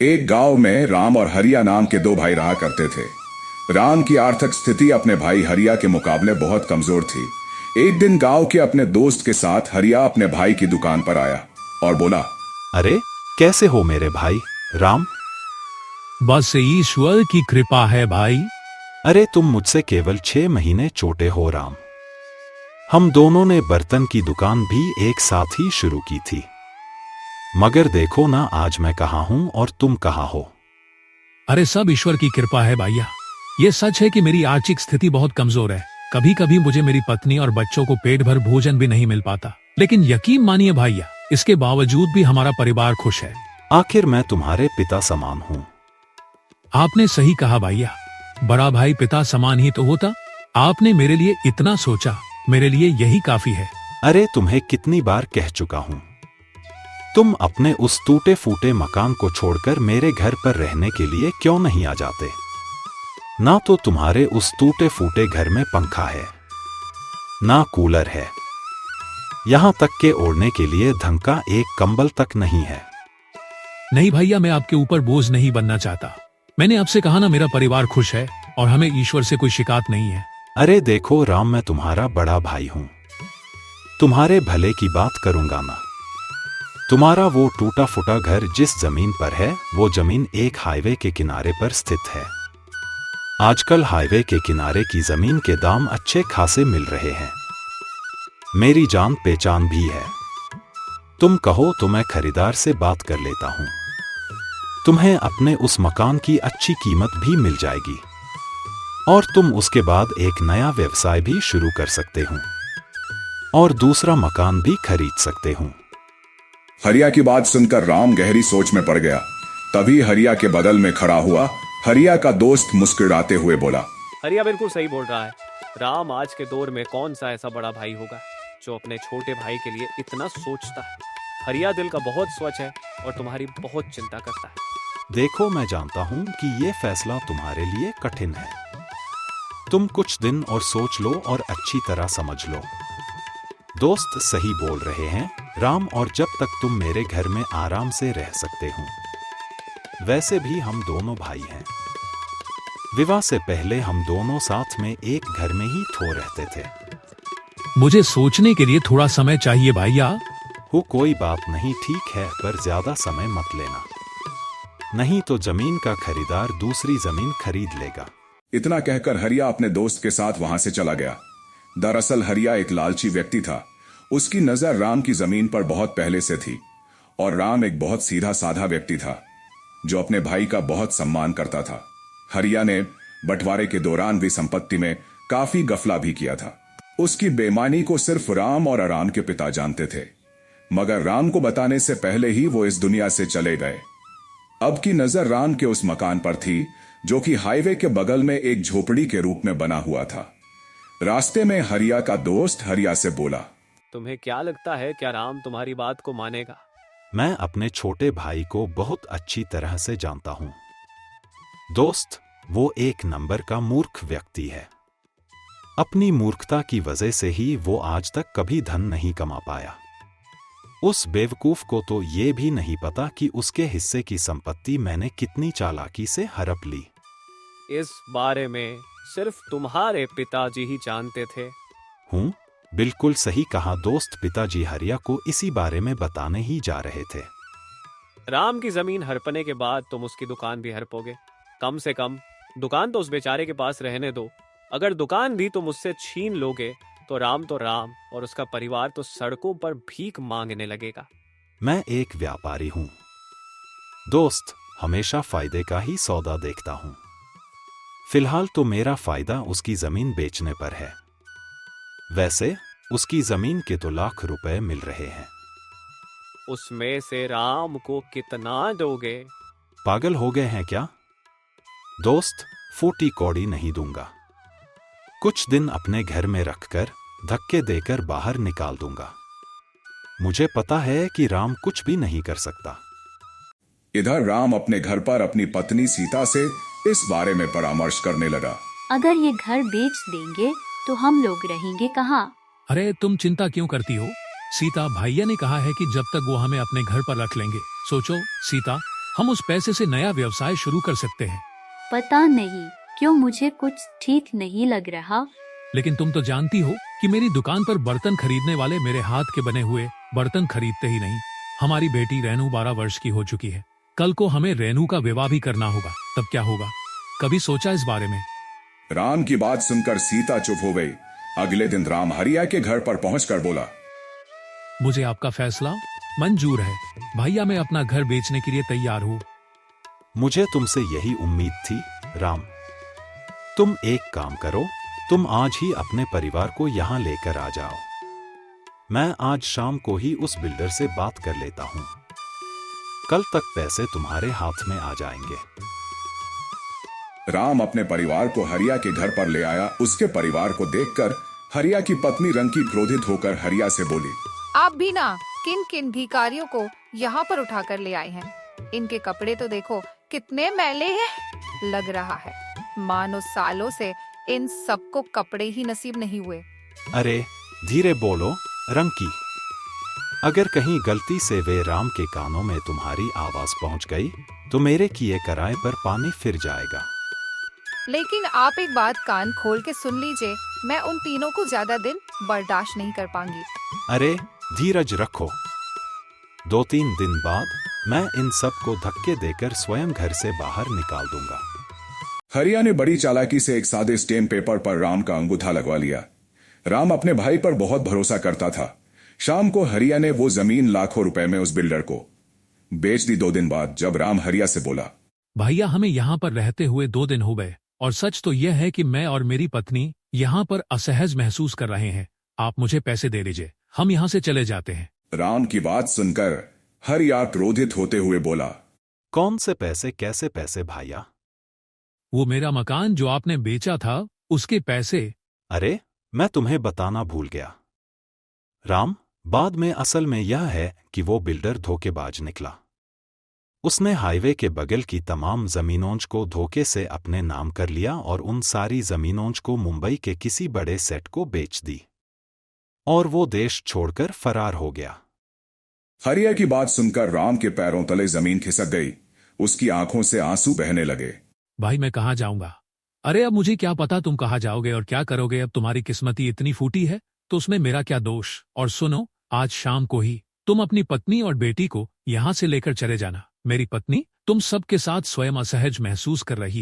एक गांव में राम और हरिया नाम के दो भाई रहा करते थे। राम की आर्थिक स्थिति अपने भाई हरिया के मुकाबले बहुत कमजोर थी। एक दिन गांव के अपने दोस्त के साथ हरिया अपने भाई की दुकान पर आया और बोला, अरे कैसे हो मेरे भाई राम। बस ईश्वर की कृपा है भाई। अरे तुम मुझसे केवल 6 महीने छोटे हो राम। हम दोनों ने बर्तन की दुकान भी एक साथ ही शुरू की थी, मगर देखो ना आज मैं कहाँ हूँ और तुम कहाँ हो। अरे सब ईश्वर की कृपा है भैया। ये सच है कि मेरी आर्थिक स्थिति बहुत कमजोर है। कभी कभी मुझे मेरी पत्नी और बच्चों को पेट भर भोजन भी नहीं मिल पाता, लेकिन यकीन मानिए भैया, इसके बावजूद भी हमारा परिवार खुश है। आखिर मैं तुम्हारे पिता समान हूँ। आपने सही कहा भैया, बड़ा भाई पिता समान ही तो होता। आपने मेरे लिए इतना सोचा, मेरे लिए यही काफी है। अरे तुम्हें कितनी बार कह चुका हूँ, तुम अपने उस टूटे फूटे मकान को छोड़कर मेरे घर पर रहने के लिए क्यों नहीं आ जाते। ना तो तुम्हारे उस टूटे फूटे घर में पंखा है, ना कूलर है, यहाँ तक के ओढ़ने के लिए ढंग का एक कंबल तक नहीं है। नहीं भैया, मैं आपके ऊपर बोझ नहीं बनना चाहता। मैंने आपसे कहा ना, मेरा परिवार खुश है और हमें ईश्वर से कोई शिकायत नहीं है। अरे देखो राम, मैं तुम्हारा बड़ा भाई हूँ, तुम्हारे भले की बात करूंगा ना। तुम्हारा वो टूटा फूटा घर जिस जमीन पर है, वो जमीन एक हाईवे के किनारे पर स्थित है। आजकल हाईवे के किनारे की जमीन के दाम अच्छे खासे मिल रहे हैं। मेरी जान पहचान भी है। तुम कहो तो मैं खरीदार से बात कर लेता हूँ, तुम्हें अपने उस मकान की अच्छी कीमत भी मिल जाएगी और तुम उसके बाद एक नया व्यवसाय भी शुरू कर सकते हो और दूसरा मकान भी खरीद सकते हो। हरिया की बात सुनकर राम गहरी सोच में पड़ गया। तभी हरिया के बगल में खड़ा हुआ हरिया का दोस्त मुस्कुराते हुए बोला, हरिया बिल्कुल सही बोल रहा है। राम, आज के दौर में कौन सा ऐसा बड़ा भाई होगा जो अपने छोटे भाई के लिए इतना सोचता है। हरिया दिल का बहुत स्वच्छ है और तुम्हारी बहुत चिंता करता है। देखो मैं जानता हूं कि ये फैसला तुम्हारे लिए कठिन है। तुम कुछ दिन और सोच लो और अच्छी तरह समझ लो। दोस्त सही बोल रहे हैं राम, और जब तक तुम मेरे घर में आराम से रह सकते हो। वैसे भी हम दोनों भाई हैं। विवाह से पहले हम दोनों साथ में एक घर में ही थो रहते थे। मुझे सोचने के लिए थोड़ा समय चाहिए भैया। हो कोई बात नहीं, ठीक है, पर ज्यादा समय मत लेना, नहीं तो जमीन का खरीदार दूसरी जमीन खरीद लेगा। इतना कहकर हरिया अपने दोस्त के साथ वहां से चला गया। दरअसल हरिया एक लालची व्यक्ति था। उसकी नजर राम की जमीन पर बहुत पहले से थी और राम एक बहुत सीधा साधा व्यक्ति था जो अपने भाई का बहुत सम्मान करता था। हरिया ने बंटवारे के दौरान भी संपत्ति में काफी गफला भी किया था। उसकी बेईमानी को सिर्फ राम और राम के पिता जानते थे, मगर राम को बताने से पहले ही वो इस दुनिया से चले गए। अब की नजर राम के उस मकान पर थी जो कि हाईवे के बगल में एक झोपड़ी के रूप में बना हुआ था। रास्ते में हरिया का दोस्त हरिया से बोला, तुम्हें क्या लगता है, क्या राम तुम्हारी बात को मानेगा? मैं अपने छोटे भाई को बहुत अच्छी तरह से जानता हूं दोस्त, वो एक नंबर का मूर्ख व्यक्ति है। अपनी मूर्खता की वजह से ही वो आज तक कभी धन नहीं कमा पाया। उस बेवकूफ को तो ये भी नहीं पता कि उसके हिस्से की संपत्ति मैंने कितनी चालाकी से हड़प ली। इस बारे में सिर्फ तुम्हारे पिताजी ही जानते थे। हूँ, बिल्कुल सही कहा दोस्त, पिताजी हरिया को इसी बारे में बताने ही जा रहे थे। राम की जमीन हड़पने के बाद तुम उसकी दुकान भी हड़पोगे। कम से कम दुकान तो उस बेचारे के पास रहने दो। अगर दुकान भी तुम उससे छीन लोगे तो राम और उसका परिवार तो सड़कों पर भीख मांगने लगेगा। मैं एक व्यापारी हूं दोस्त, हमेशा फायदे का ही सौदा देखता हूं। फिलहाल तो मेरा फायदा उसकी जमीन बेचने पर है। वैसे उसकी जमीन के तो लाख रुपए मिल रहे हैं। उसमें से राम को कितना दोगे? पागल हो गए हैं क्या दोस्त, 40 कौड़ी नहीं दूंगा। कुछ दिन अपने घर में रखकर धक्के देकर बाहर निकाल दूंगा। मुझे पता है कि राम कुछ भी नहीं कर सकता। इधर राम अपने घर पर अपनी पत्नी सीता से इस बारे में परामर्श करने लगा। अगर ये घर बेच देंगे तो हम लोग रहेंगे कहाँ? अरे तुम चिंता क्यों करती हो? सीता, भैया ने कहा है कि जब तक वो हमें अपने घर पर रख लेंगे। सोचो सीता, हम उस पैसे से नया व्यवसाय शुरू कर सकते हैं। पता नहीं क्यों मुझे कुछ ठीक नहीं लग रहा। लेकिन तुम तो जानती हो कि मेरी दुकान पर बर्तन खरीदने वाले मेरे हाथ के बने हुए बर्तन खरीदते ही नहीं। हमारी बेटी रेनू 12 वर्ष की हो चुकी है। कल को हमें रेनू का विवाह भी करना होगा, तब क्या होगा? कभी सोचा इस बारे में? राम की बात सुनकर सीता चुप हो गई। अगले दिन राम हरिया के घर पर पहुंचकर बोला, मुझे आपका फैसला मंजूर है भैया, मैं अपना घर बेचने के लिए तैयार हूँ। मुझे तुमसे यही उम्मीद थी राम। तुम एक काम करो, तुम आज ही अपने परिवार को यहाँ लेकर आ जाओ। मैं आज शाम को ही उस बिल्डर से बात कर लेता हूँ। कल तक पैसे तुम्हारे हाथ में आ जाएंगे। राम अपने परिवार को हरिया के घर पर ले आया। उसके परिवार को देखकर हरिया की पत्नी रंकी क्रोधित होकर हरिया से बोली, आप भी ना किन किन भिखारियों को यहाँ पर उठाकर ले आए हैं। इनके कपड़े तो देखो कितने मैले हैं। लग रहा है मानो सालों से इन सबको कपड़े ही नसीब नहीं हुए। अरे धीरे बोलो रंकी, अगर कहीं गलती से वे राम के कानों में तुम्हारी आवाज पहुंच गई तो मेरे किए कराए पर पानी फिर जाएगा। लेकिन आप एक बात कान खोल के सुन लीजिए, मैं उन तीनों को ज्यादा दिन बर्दाश्त नहीं कर पाऊंगी। अरे धीरज रखो, 2-3 दिन बाद मैं इन सब को धक्के देकर स्वयं घर से बाहर निकाल दूंगा। हरिया ने बड़ी चालाकी से एक सादे स्टैम्प पेपर पर राम का अंगूठा लगवा लिया। राम अपने भाई पर बहुत भरोसा करता था। शाम को हरिया ने वो जमीन लाखों रुपए में उस बिल्डर को बेच दी। 2 दिन बाद जब राम हरिया से बोला, भैया हमें यहाँ पर रहते हुए 2 दिन हो गए और सच तो यह है कि मैं और मेरी पत्नी यहाँ पर असहज महसूस कर रहे हैं। आप मुझे पैसे दे दीजिए, हम यहाँ से चले जाते हैं। राम की बात सुनकर हरिया क्रोधित होते हुए बोला, कौन से पैसे? कैसे पैसे भैया? वो मेरा मकान जो आपने बेचा था उसके पैसे। अरे मैं तुम्हें बताना भूल गया राम, बाद में असल में यह है कि वो बिल्डर धोखेबाज निकला। उसने हाईवे के बगल की तमाम जमीनों को धोखे से अपने नाम कर लिया और उन सारी जमीनों को मुंबई के किसी बड़े सेट को बेच दी और वो देश छोड़कर फरार हो गया। हरिया की बात सुनकर राम के पैरों तले जमीन खिसक गई। उसकी आंखों से आंसू बहने लगे। भाई मैं कहाँ जाऊंगा? अरे अब मुझे क्या पता तुम कहाँ जाओगे और क्या करोगे। अब तुम्हारी किस्मत ही इतनी फूटी है तो उसमें मेरा क्या दोष। और सुनो, आज शाम को ही तुम अपनी पत्नी और बेटी को यहाँ से लेकर चले जाना। मेरी पत्नी तुम सबके साथ स्वयं असहज महसूस कर रही है।